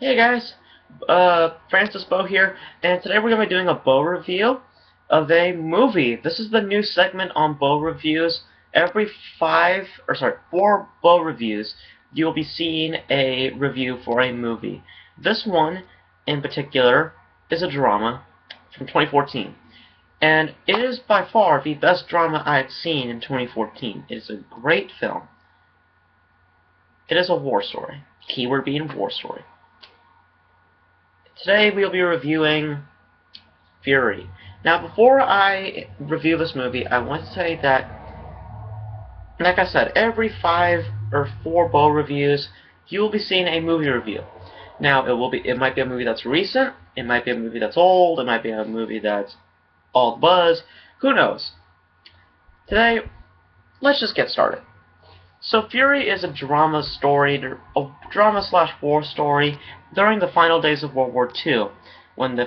Hey guys, Beau here, and today we're going to be doing a Beau review of a movie. This is the new segment on Beau reviews. Every four Beau reviews, you'll be seeing a review for a movie. This one, in particular, is a drama from 2014, and it is by far the best drama I've seen in 2014. It is a great film. It is a war story. Keyword being war story. Today we'll be reviewing Fury. Now, before I review this movie, I want to say that, like I said, every 5 or 4 Beau reviews, you will be seeing a movie review. Now, it might be a movie that's recent, it might be a movie that's old, it might be a movie that's all the buzz, who knows? Today, let's just get started. So Fury is a drama story, a drama/war story during the final days of World War II, when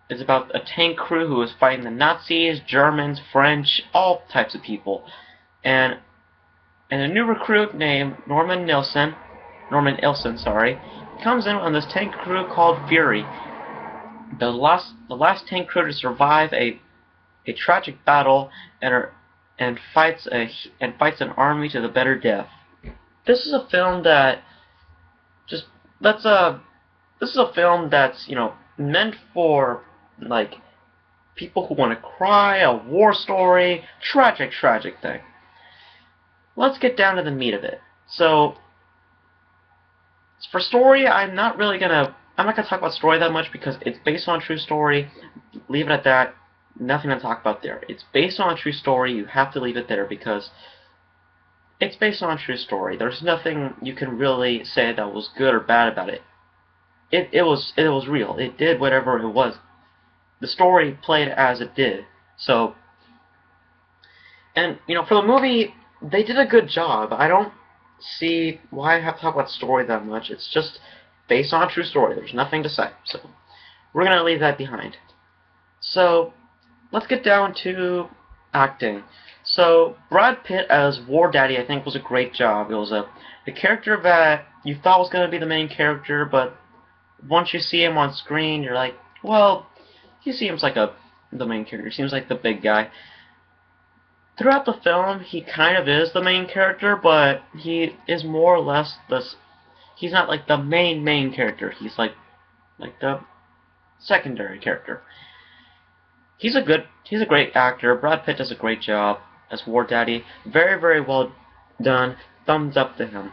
it's about a tank crew who is fighting the Nazis, Germans, French, all types of people, and a new recruit named Norman Ilsen, comes in on this tank crew called Fury, the last tank crew to survive a tragic battle and fights an army to the bitter death. This is a film that's meant for like people who want to cry, a war story, tragic thing. Let's get down to the meat of it. So for story, I'm not gonna talk about story that much because it's based on a true story. Leave it at that. Nothing to talk about there. It's based on a true story. You have to leave it there because it's based on a true story. There's nothing you can really say that was good or bad about it. It was real. It did whatever it was. The story played as it did. So, and for the movie, they did a good job. I don't see why I have to talk about story that much. It's just based on a true story. There's nothing to say. So, we're gonna leave that behind. So, let's get down to acting. So, Brad Pitt as War Daddy, I think, was a great job. It was a character that you thought was going to be the main character, but once you see him on screen, you're like, well, he seems like the main character. He seems like the big guy. Throughout the film, he kind of is the main character, but he is more or less he's not like the main character. He's like the secondary character. He's a great actor. Brad Pitt does a great job as War Daddy. Very well done. Thumbs up to him.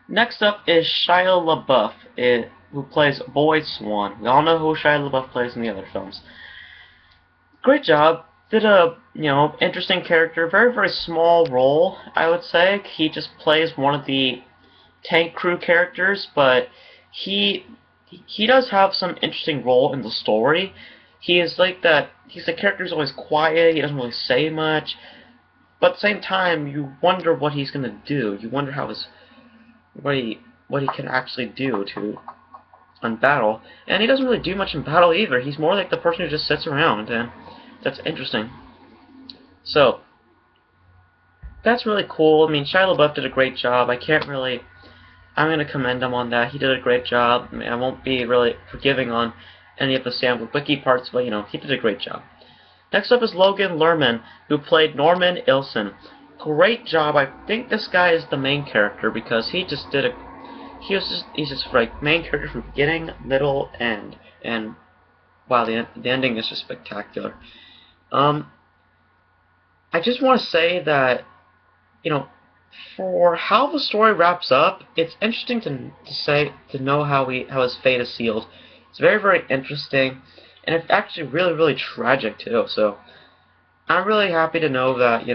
Next up is Shia LaBeouf, who plays Boyd Swan. We all know who Shia LaBeouf plays in the other films. Great job. Did a interesting character. Very small role, I would say. He just plays one of the tank crew characters, but he does have some interesting role in the story. He is like that. The character's always quiet. He doesn't really say much, but at the same time, you wonder what he's gonna do. You wonder what he can actually do on battle, and he doesn't really do much in battle either. He's more like the person who just sits around, and that's interesting. So that's really cool. I mean, Shia LaBeouf did a great job. I'm gonna commend him on that. He did a great job. I mean, I won't be really forgiving on any of the Sam Witwicky parts, but he did a great job. Next up is Logan Lerman, who played Norman Ilsen. Great job. I think this guy is the main character because he's just like main character from beginning, middle, end, and wow, the ending is just spectacular. I just want to say that for how the story wraps up, it's interesting to know how his fate is sealed. It's very interesting, and it's actually really tragic too. So I'm really happy to know that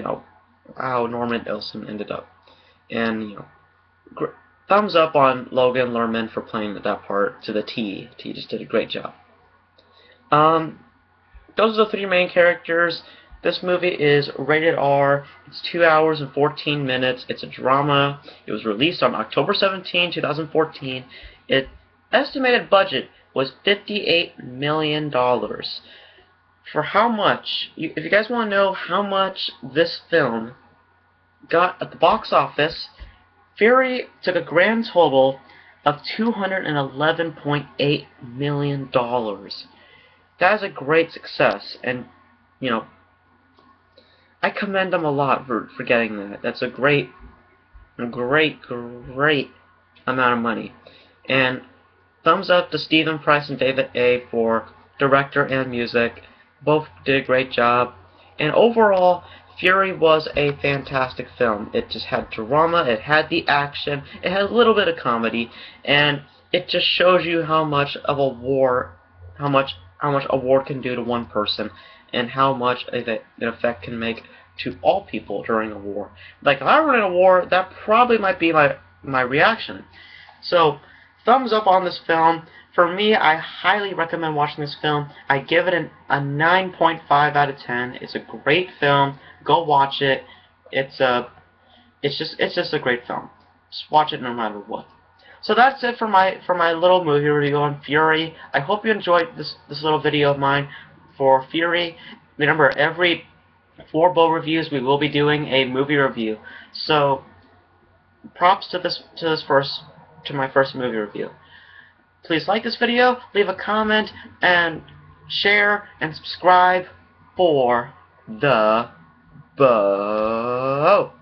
how Norman Ilsen ended up, and thumbs up on Logan Lerman for playing that part to the T. He just did a great job. Those are the 3 main characters. This movie is rated R. It's 2 hours and 14 minutes. It's a drama. It was released on October 17, 2014. Its estimated budget was $58 million. For how much? If you guys want to know how much this film got at the box office, Fury took a grand total of $211.8 million. That is a great success, and, you know, I commend them a lot for getting that. That's a great amount of money. And thumbs up to Stephen Price and David A. for director and music. Both did a great job. And overall, Fury was a fantastic film. It just had drama, it had the action, it had a little bit of comedy, and it just shows you how much of a war, how much a war can do to one person, and how much of an effect can make to all people during a war. Like, if I were in a war, that probably might be my reaction. So, thumbs up on this film. For me, I highly recommend watching this film. I give it a 9.5 out of 10. It's a great film. Go watch it. It's just a great film. Just watch it no matter what. So that's it for my little movie review on Fury. I hope you enjoyed this little video of mine for Fury. Remember, every 4 Beau reviews we will be doing a movie review. So props to my first movie review. Please like this video, leave a comment, and share and subscribe for the Beau.